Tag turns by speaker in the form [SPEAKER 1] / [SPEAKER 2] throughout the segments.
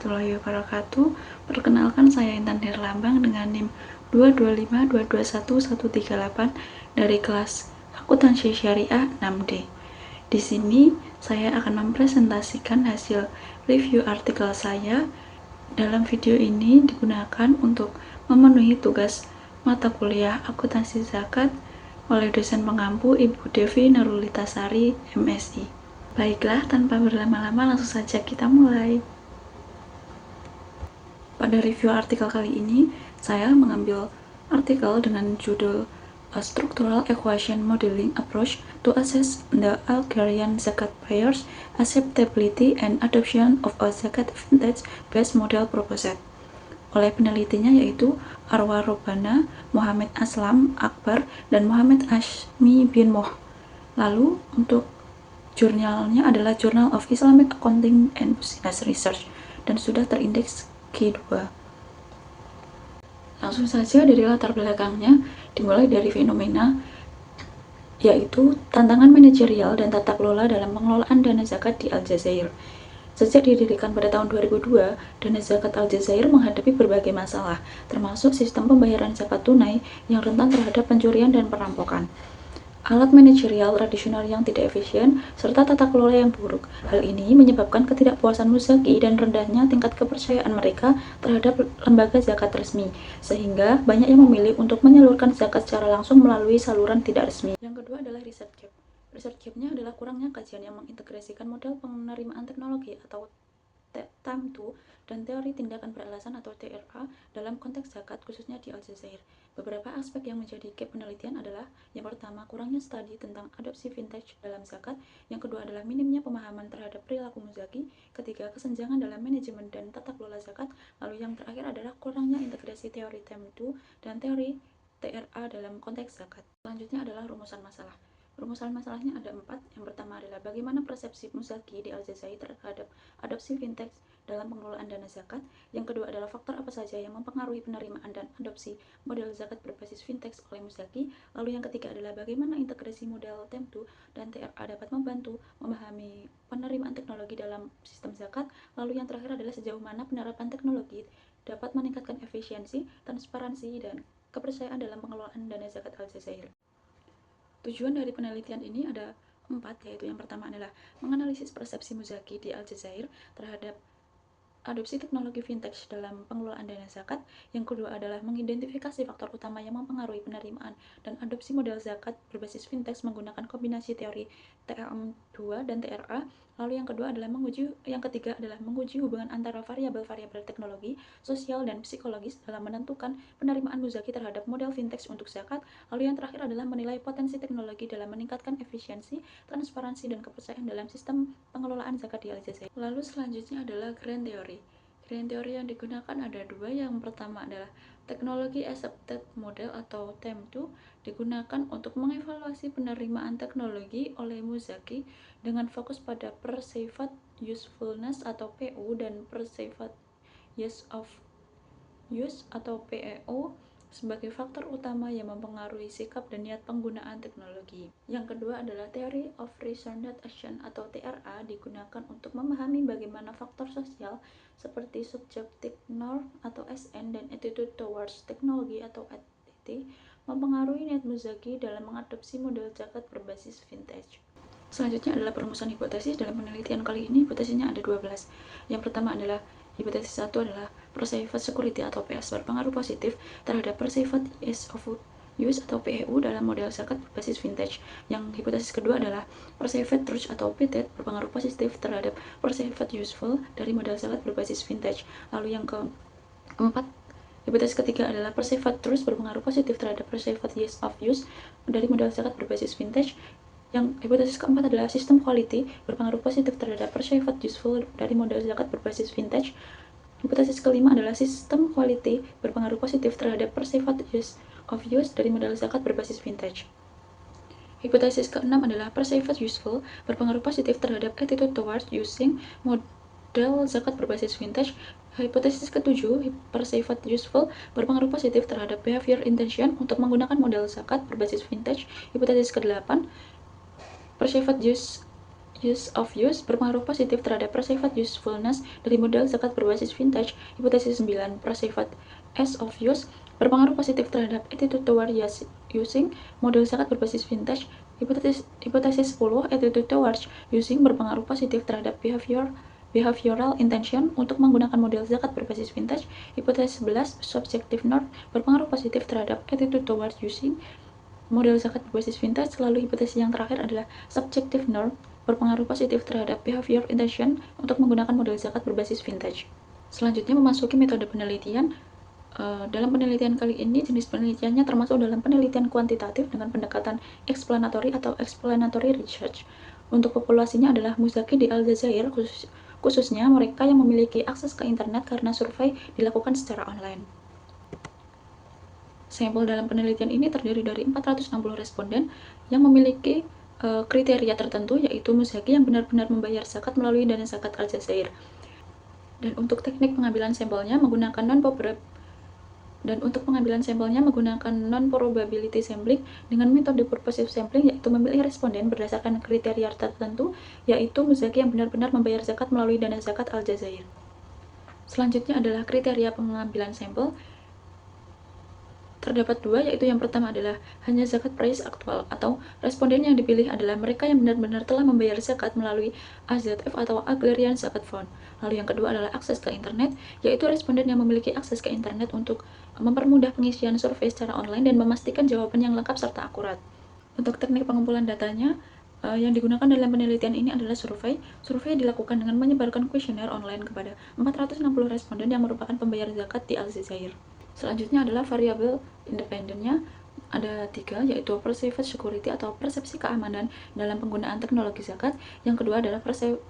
[SPEAKER 1] warahmatullahi wabarakatuh. Perkenalkan, saya Intan Herlambang dengan NIM 225221138 dari kelas Akuntansi Syariah 6D. Di sini saya akan mempresentasikan hasil review artikel saya. Dalam video ini digunakan untuk memenuhi tugas mata kuliah Akuntansi Zakat oleh dosen pengampu Ibu Devi Nurulitasari, MSI. Baiklah, tanpa berlama-lama langsung saja kita mulai. Pada review artikel kali ini, saya mengambil artikel dengan judul A Structural Equation Modeling Approach to Assess the Algerian Zakat Buyers Acceptability and Adoption of a Zakat Vintage-Based Model Proposed, oleh penelitinya yaitu Arwa Robana, Muhammad Aslam Akbar, dan Muhammad Ashmi bin Moh. Lalu untuk jurnalnya adalah Journal of Islamic Accounting and Business Research dan sudah terindeks Q2. Langsung saja dari latar belakangnya, dimulai dari fenomena yaitu tantangan manajerial dan tata kelola dalam pengelolaan dana zakat di Aljazair. Sejak didirikan pada tahun 2002, dana zakat Aljazair menghadapi berbagai masalah, termasuk sistem pembayaran zakat tunai yang rentan terhadap pencurian dan perampokan, alat manajerial tradisional yang tidak efisien, serta tata kelola yang buruk. Hal ini menyebabkan ketidakpuasan muzaki dan rendahnya tingkat kepercayaan mereka terhadap lembaga zakat resmi, sehingga banyak yang memilih untuk menyalurkan zakat secara langsung melalui saluran tidak resmi. Yang kedua adalah research gap. Research gap-nya adalah kurangnya kajian yang mengintegrasikan model penerimaan teknologi atau time to dan teori tindakan beralasan atau TRA dalam konteks zakat khususnya di Aljazair. Beberapa aspek yang menjadi gap penelitian adalah yang pertama, kurangnya studi tentang adopsi vintage dalam zakat, yang kedua adalah minimnya pemahaman terhadap perilaku muzaki, ketiga, kesenjangan dalam manajemen dan tata kelola zakat, lalu yang terakhir adalah kurangnya integrasi teori time to dan teori TRA dalam konteks zakat. Selanjutnya adalah rumusan masalah. Rumusan masalahnya ada 4. Yang pertama adalah bagaimana persepsi muzaki di Aljazair terhadap adopsi vintage dalam pengelolaan dana zakat. Yang kedua adalah faktor apa saja yang mempengaruhi penerimaan dan adopsi model zakat berbasis vintage oleh muzaki. Lalu yang ketiga adalah bagaimana integrasi model Temtu dan TRA dapat membantu memahami penerimaan teknologi dalam sistem zakat. Lalu yang terakhir adalah sejauh mana penerapan teknologi dapat meningkatkan efisiensi, transparansi, dan kepercayaan dalam pengelolaan dana zakat Aljazair. Tujuan dari penelitian ini ada 4, yaitu yang pertama adalah menganalisis persepsi muzaki di Aljazair terhadap adopsi teknologi vintage dalam pengelolaan dana zakat. Yang kedua adalah mengidentifikasi faktor utama yang mempengaruhi penerimaan dan adopsi model zakat berbasis vintage menggunakan kombinasi teori TM2 dan TRA. Lalu yang ketiga adalah menguji hubungan antara variabel-variabel teknologi, sosial, dan psikologis dalam menentukan penerimaan muzaki terhadap model vintage untuk zakat. Lalu yang terakhir adalah menilai potensi teknologi dalam meningkatkan efisiensi, transparansi, dan kepercayaan dalam sistem pengelolaan zakat di Aljazair. Lalu selanjutnya adalah grand theory. Grand theory yang digunakan ada 2. Yang pertama adalah teknologi accepted model atau TEM2 digunakan untuk mengevaluasi penerimaan teknologi oleh muzaki dengan fokus pada perceived usefulness atau PU dan perceived ease of use atau PEO sebagai faktor utama yang mempengaruhi sikap dan niat penggunaan teknologi. Yang kedua adalah Theory of Reasoned Action atau TRA digunakan untuk memahami bagaimana faktor sosial seperti subjective norm atau SN dan attitude towards technology atau ATT mempengaruhi niat muzaki dalam mengadopsi model zakat berbasis vintage. Selanjutnya adalah perumusan hipotesis. Dalam penelitian kali ini hipotesisnya ada 12. Yang pertama adalah hipotesis 1 adalah perceived security atau PS berpengaruh positif terhadap perceived ease of use atau PEU dalam model zakat berbasis vintage. Yang hipotesis kedua adalah perceived truth atau PTED berpengaruh positif terhadap perceived useful dari model zakat berbasis vintage. Lalu yang keempat, hipotesis ketiga adalah perceived truth berpengaruh positif terhadap perceived ease of use dari model zakat berbasis vintage. Yang hipotesis keempat adalah sistem quality berpengaruh positif terhadap perceived useful dari model zakat berbasis vintage. Hipotesis kelima adalah sistem quality berpengaruh positif terhadap perceived use of use dari model zakat berbasis vintage. Hipotesis keenam adalah perceived useful berpengaruh positif terhadap attitude towards using model zakat berbasis vintage. Hipotesis ketujuh, perceived useful berpengaruh positif terhadap behavior intention untuk menggunakan model zakat berbasis vintage. Hipotesis kedelapan, perceived use berpengaruh positif terhadap persifat usefulness dari model zakat berbasis vintage. Hipotesis 9, persifat ease of use berpengaruh positif terhadap attitude toward using model zakat berbasis vintage. Hipotesis 10, attitude towards using berpengaruh positif terhadap behavioral intention untuk menggunakan model zakat berbasis vintage. Hipotesis 11, subjective norm berpengaruh positif terhadap attitude towards using model zakat berbasis vintage. Lalu hipotesis yang terakhir adalah subjective norm berpengaruh positif terhadap behavior intention untuk menggunakan model zakat berbasis vintage. Selanjutnya memasuki metode penelitian. Dalam penelitian kali ini, jenis penelitiannya termasuk dalam penelitian kuantitatif dengan pendekatan explanatory atau explanatory research. Untuk populasinya adalah Muzaki di Aljazair, khususnya mereka yang memiliki akses ke internet karena survei dilakukan secara online. Sampel dalam penelitian ini terdiri dari 460 responden yang memiliki kriteria tertentu, yaitu Muzaki yang benar-benar membayar zakat melalui dana zakat Aljazair. Dan untuk teknik pengambilan sampelnya menggunakan non-probability sampling dengan metode purposive sampling, yaitu memilih responden berdasarkan kriteria tertentu, yaitu Muzaki yang benar-benar membayar zakat melalui dana zakat Aljazair. Selanjutnya adalah kriteria pengambilan sampel. Terdapat dua, yaitu yang pertama adalah hanya zakat price aktual, atau responden yang dipilih adalah mereka yang benar-benar telah membayar zakat melalui AZF atau Agrarian Zakat Fund. Lalu yang kedua adalah akses ke internet, yaitu responden yang memiliki akses ke internet untuk mempermudah pengisian survei secara online dan memastikan jawaban yang lengkap serta akurat. Untuk teknik pengumpulan datanya, yang digunakan dalam penelitian ini adalah survei. Survei dilakukan dengan menyebarkan kuesioner online kepada 460 responden yang merupakan pembayar zakat di Aljazair. Selanjutnya adalah variabel independennya, ada 3, yaitu perceived security atau persepsi keamanan dalam penggunaan teknologi zakat. Yang kedua adalah perceived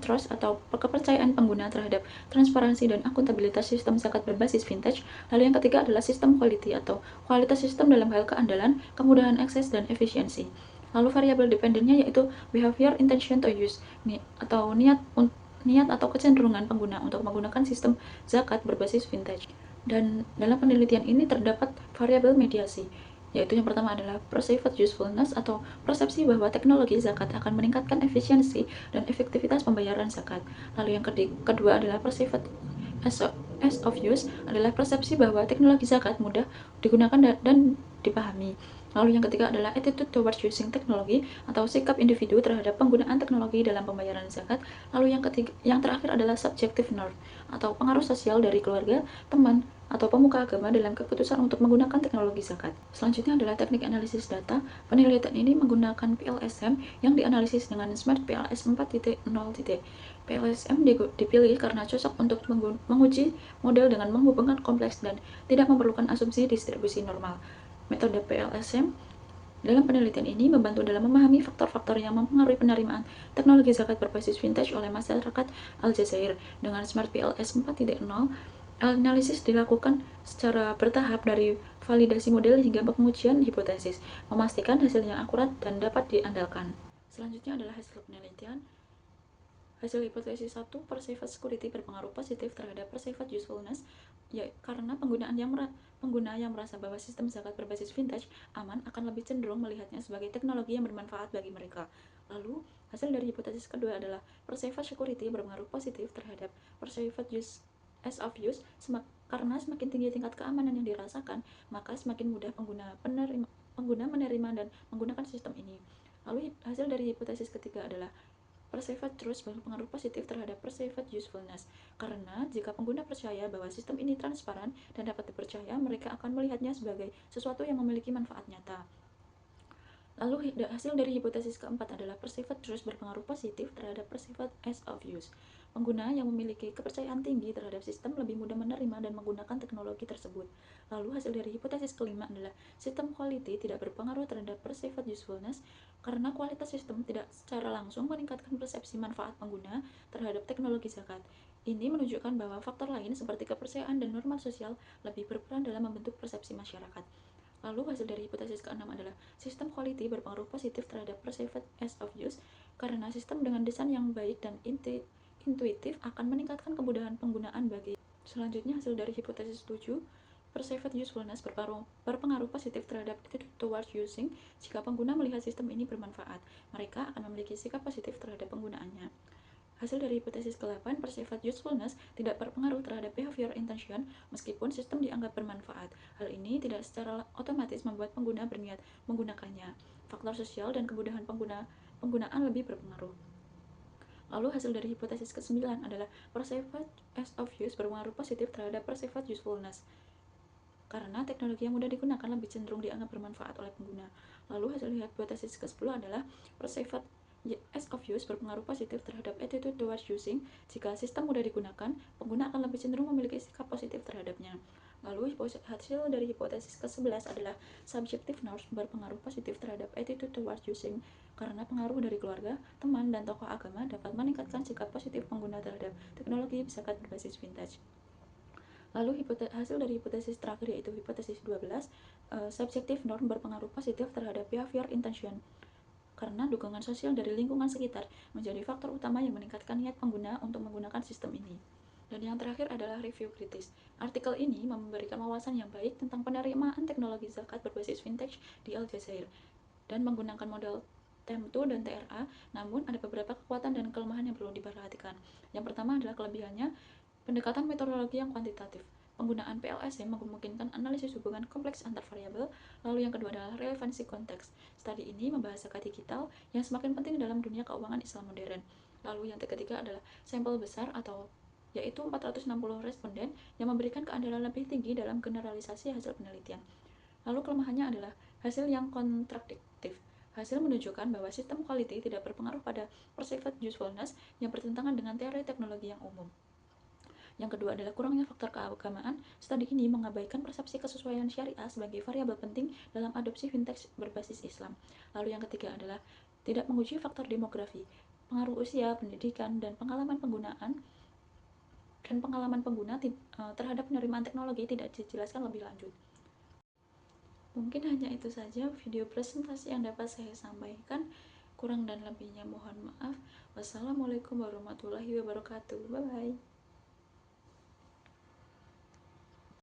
[SPEAKER 1] trust atau kepercayaan pengguna terhadap transparansi dan akuntabilitas sistem zakat berbasis vintage. Lalu yang ketiga adalah sistem quality atau kualitas sistem dalam hal keandalan, kemudahan akses, dan efisiensi. Lalu variabel dependennya yaitu behavior intention to use, atau niat atau kecenderungan pengguna untuk menggunakan sistem zakat berbasis vintage. Dan dalam penelitian ini terdapat variabel mediasi, yaitu yang pertama adalah perceived usefulness atau persepsi bahwa teknologi zakat akan meningkatkan efisiensi dan efektivitas pembayaran zakat. Lalu yang kedua adalah perceived as of use, adalah persepsi bahwa teknologi zakat mudah digunakan dan dipahami. Lalu yang ketiga adalah attitude towards using teknologi atau sikap individu terhadap penggunaan teknologi dalam pembayaran zakat. Lalu yang terakhir adalah subjective norm atau pengaruh sosial dari keluarga, teman, atau pemuka agama dalam keputusan untuk menggunakan teknologi zakat. Selanjutnya adalah teknik analisis data. Penelitian ini menggunakan PLSM yang dianalisis dengan Smart PLS 4.0. PLSM dipilih karena cocok untuk menguji model dengan menghubungkan kompleks dan tidak memerlukan asumsi distribusi normal. Metode PLSM dalam penelitian ini membantu dalam memahami faktor-faktor yang mempengaruhi penerimaan teknologi zakat berbasis vintage oleh masyarakat Aljazair. Dengan Smart PLS 4.0, analisis dilakukan secara bertahap dari validasi model hingga pengujian hipotesis, memastikan hasil yang akurat dan dapat diandalkan. Selanjutnya adalah hasil penelitian. Hasil hipotesis 1, perceived security berpengaruh positif terhadap perceived usefulness, karena pengguna yang merasa bahwa sistem zakat berbasis vintage aman akan lebih cenderung melihatnya sebagai teknologi yang bermanfaat bagi mereka. Lalu, hasil dari hipotesis kedua adalah perceived security berpengaruh positif terhadap perceived as of use, karena semakin tinggi tingkat keamanan yang dirasakan, maka semakin mudah pengguna menerima dan menggunakan sistem ini. Lalu hasil dari hipotesis ketiga adalah perceived trust berpengaruh positif terhadap perceived usefulness, karena jika pengguna percaya bahwa sistem ini transparan dan dapat dipercaya, mereka akan melihatnya sebagai sesuatu yang memiliki manfaat nyata. Lalu hasil dari hipotesis keempat adalah perceived trust berpengaruh positif terhadap perceived as of use. Pengguna yang memiliki kepercayaan tinggi terhadap sistem lebih mudah menerima dan menggunakan teknologi tersebut. Lalu hasil dari hipotesis kelima adalah sistem quality tidak berpengaruh terhadap perceived usefulness, karena kualitas sistem tidak secara langsung meningkatkan persepsi manfaat pengguna terhadap teknologi zakat. Ini menunjukkan bahwa faktor lain seperti kepercayaan dan norma sosial lebih berperan dalam membentuk persepsi masyarakat. Lalu hasil dari hipotesis keenam adalah sistem quality berpengaruh positif terhadap perceived as of use, karena sistem dengan desain yang baik dan intuitif akan meningkatkan kemudahan penggunaan bagi. Selanjutnya hasil dari hipotesis 7, perceived usefulness berpengaruh positif terhadap attitude towards using. Jika pengguna melihat sistem ini bermanfaat, mereka akan memiliki sikap positif terhadap penggunaannya. Hasil dari hipotesis ke-8, perceived usefulness tidak berpengaruh terhadap behavior intention meskipun sistem dianggap bermanfaat. Hal ini tidak secara otomatis membuat pengguna berniat menggunakannya. Faktor sosial dan kemudahan penggunaan lebih berpengaruh. Lalu hasil dari hipotesis ke-9 adalah perceived ease of use berpengaruh positif terhadap perceived usefulness. Karena teknologi yang mudah digunakan lebih cenderung dianggap bermanfaat oleh pengguna. Lalu hasil hipotesis ke-10 adalah perceived ease of use berpengaruh positif terhadap attitude towards using. Jika sistem mudah digunakan, pengguna akan lebih cenderung memiliki sikap positif terhadapnya. Lalu hasil dari hipotesis ke-11 adalah subjective norms berpengaruh positif terhadap attitude towards using. Karena pengaruh dari keluarga, teman, dan tokoh agama dapat meningkatkan sikap positif pengguna terhadap teknologi zakat berbasis vintage. Lalu hasil dari hipotesis terakhir yaitu hipotesis 12, subjective norm berpengaruh positif terhadap behavior intention. Karena dukungan sosial dari lingkungan sekitar menjadi faktor utama yang meningkatkan niat pengguna untuk menggunakan sistem ini. Dan yang terakhir adalah review kritis. Artikel ini memberikan wawasan yang baik tentang penerimaan teknologi zakat berbasis vintage di Aljazair dan menggunakan model TEM2 dan TRA, namun ada beberapa kekuatan dan kelemahan yang perlu diperhatikan. Yang pertama adalah kelebihannya, pendekatan metodologi yang kuantitatif. Penggunaan PLSM memungkinkan analisis hubungan kompleks antar variabel. Lalu yang kedua adalah relevansi konteks. Studi ini membahas zakat digital yang semakin penting dalam dunia keuangan Islam modern. Lalu yang ketiga adalah sampel besar atau yaitu 460 responden yang memberikan keandalan lebih tinggi dalam generalisasi hasil penelitian. Lalu kelemahannya adalah hasil yang kontradiktif. Hasil menunjukkan bahwa sistem quality tidak berpengaruh pada perceived usefulness yang bertentangan dengan teori teknologi yang umum. Yang kedua adalah kurangnya faktor keagamaan. Studi ini mengabaikan persepsi kesesuaian syariah sebagai variabel penting dalam adopsi vintage berbasis Islam. Lalu yang ketiga adalah tidak menguji faktor demografi, pengaruh usia, pendidikan, dan pengalaman pengguna terhadap penerimaan teknologi tidak dijelaskan lebih lanjut. Mungkin hanya itu saja video presentasi yang dapat saya sampaikan. Kurang dan lebihnya mohon maaf. Wassalamualaikum warahmatullahi wabarakatuh. Bye bye.